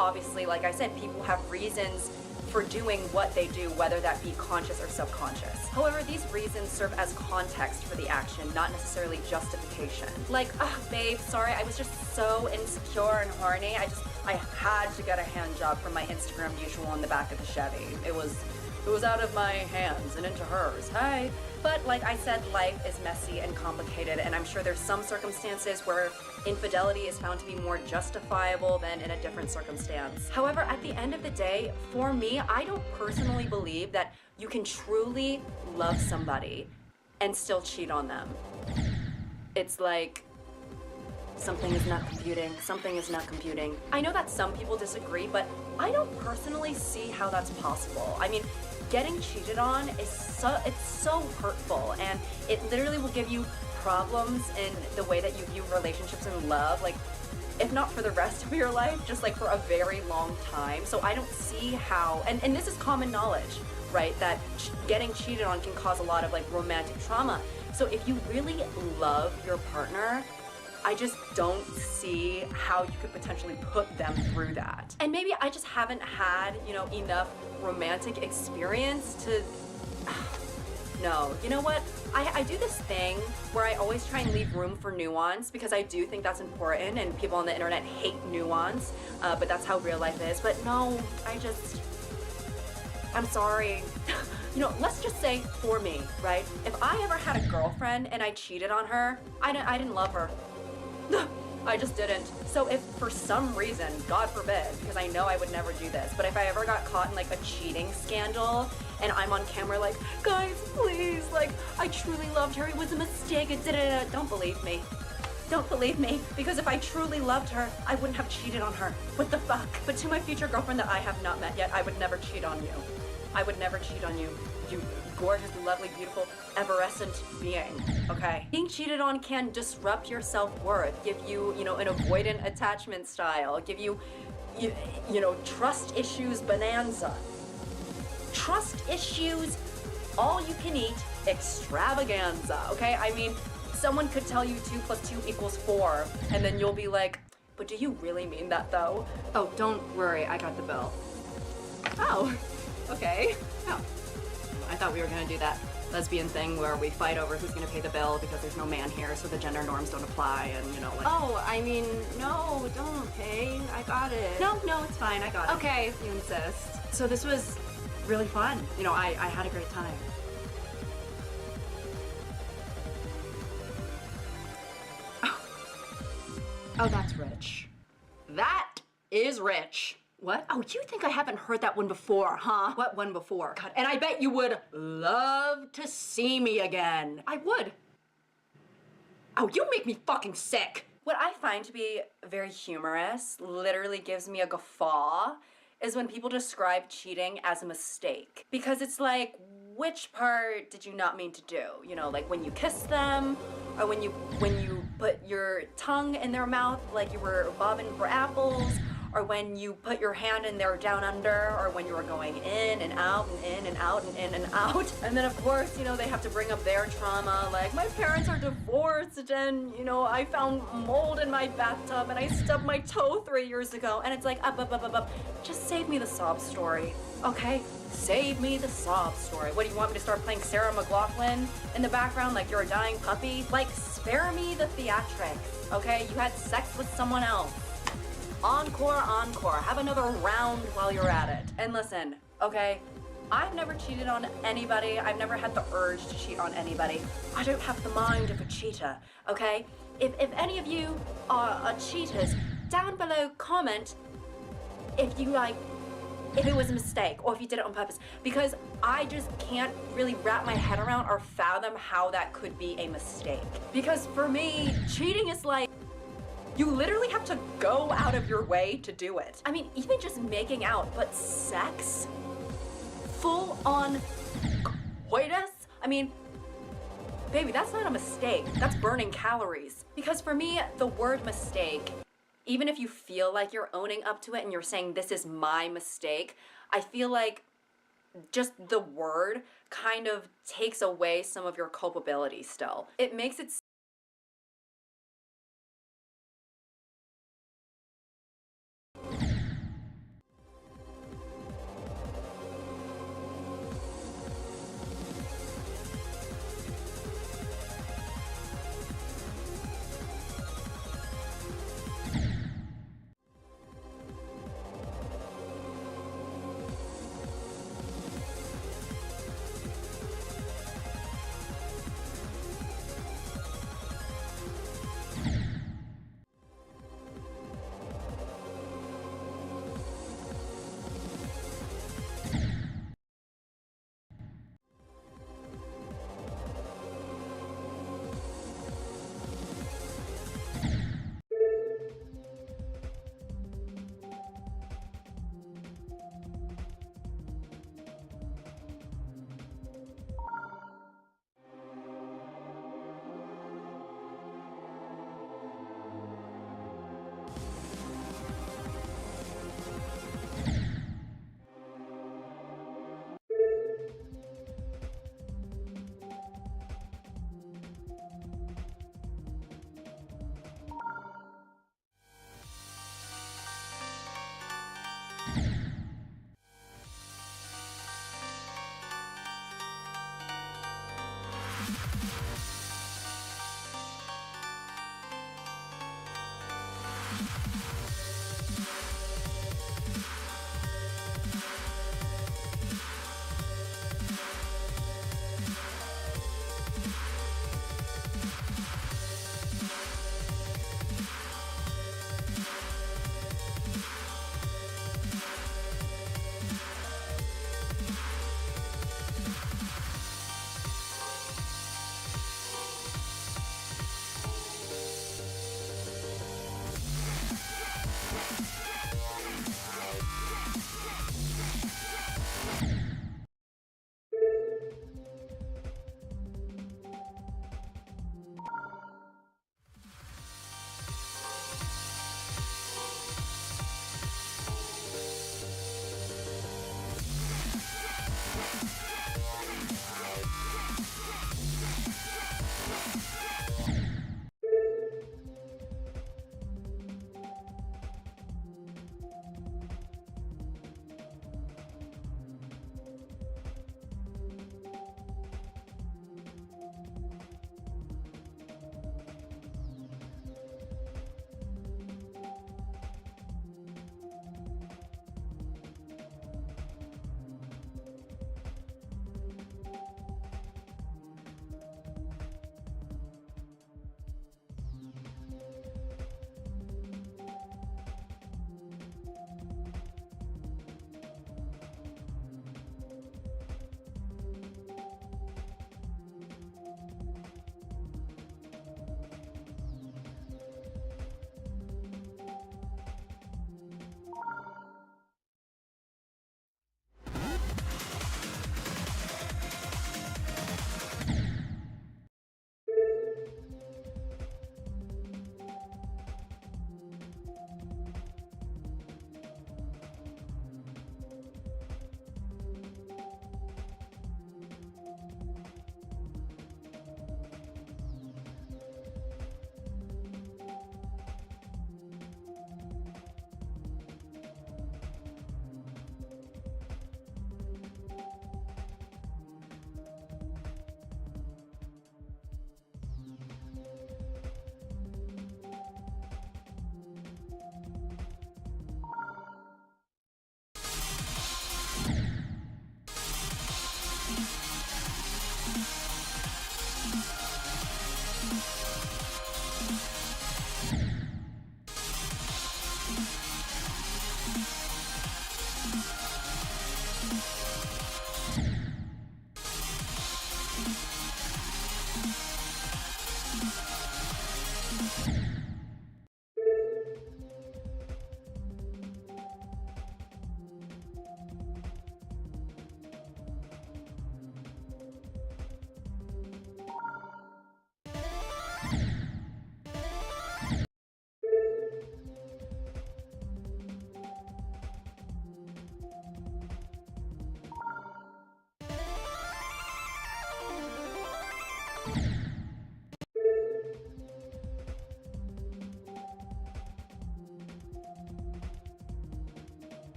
obviously, like I said, people have reasons for doing what they do, whether that be conscious or subconscious. However, these reasons serve as context for the action, not necessarily justification. Like, babe, sorry, I was just so insecure and horny. I had to get a hand job from my Instagram mutual in the back of the Chevy. It was It was out of my hands and into hers. Hi. But like I said, life is messy and complicated, and I'm sure there's some circumstances where infidelity is found to be more justifiable than in a different circumstance. However, at the end of the day, for me, I don't personally believe that you can truly love somebody and still cheat on them. It's like something is not computing. Something is not computing. I know that some people disagree, but I don't personally see how that's possible. I mean, getting cheated on is so hurtful, and it literally will give you problems in the way that you view relationships and love, like if not for the rest of your life, just like for a very long time. So I don't see how, and this is common knowledge, right, that getting cheated on can cause a lot of like romantic trauma. So if you really love your partner, I just don't see how you could potentially put them through that. And maybe I just haven't had, you know, enough romantic experience to... No, you know what? I do this thing where I always try and leave room for nuance, because I do think that's important, and people on the internet hate nuance, but that's how real life is. But no, I'm sorry. You know, let's just say for me, right? If I ever had a girlfriend and I cheated on her, I didn't love her. I just didn't. So if for some reason, God forbid, because I know I would never do this, but if I ever got caught in like a cheating scandal and I'm on camera like, guys, please, like, I truly loved her, it was a mistake, don't believe me. Don't believe me, because if I truly loved her, I wouldn't have cheated on her. What the fuck? But to my future girlfriend that I have not met yet, I would never cheat on you. I would never cheat on you. You gorgeous, lovely, beautiful, evanescent being, okay? Being cheated on can disrupt your self-worth, give you, you know, an avoidant attachment style, give you, you know, trust issues bonanza. Trust issues, all you can eat extravaganza, okay? I mean, someone could tell you 2 + 2 = 4, and then you'll be like, but do you really mean that though? Oh, don't worry, I got the bill. Oh, okay. Oh. I thought we were gonna do that lesbian thing where we fight over who's gonna pay the bill because there's no man here, so the gender norms don't apply, and you know, like... Oh, I mean, no, don't pay. I got it. No, it's fine, I got it. Okay, if you insist. So this was really fun. You know, I had a great time. Oh, that's rich. That is rich. What? Oh, you think I haven't heard that one before, huh? What one before? God, and I bet you would love to see me again. I would. Oh, you make me fucking sick. What I find to be very humorous, literally gives me a guffaw, is when people describe cheating as a mistake. Because it's like, which part did you not mean to do? You know, like when you kiss them, or when you put your tongue in their mouth like you were bobbing for apples, or when you put your hand in there down under, or when you were going in and out and in and out and in and out. And then of course, you know, they have to bring up their trauma, like my parents are divorced and, you know, I found mold in my bathtub and I stubbed my toe 3 years ago. And it's like, up. Just save me the sob story, okay? Save me the sob story. What, do you want me to start playing Sarah McLachlan in the background like you're a dying puppy? Like, spare me the theatrics, okay? You had sex with someone else. Encore. Have another round while you're at it. And listen, okay, I've never cheated on anybody. I've never had the urge to cheat on anybody. I don't have the mind of a cheater, okay? If any of you are cheaters, down below comment if you if it was a mistake or if you did it on purpose, because I just can't really wrap my head around or fathom how that could be a mistake. Because for me, cheating is like, you literally have to go out of your way to do it. I mean, even just making out, but sex? Full on coitus? I mean, baby, that's not a mistake. That's burning calories. Because for me, the word mistake, even if you feel like you're owning up to it and you're saying, this is my mistake, I feel like just the word kind of takes away some of your culpability still. It makes it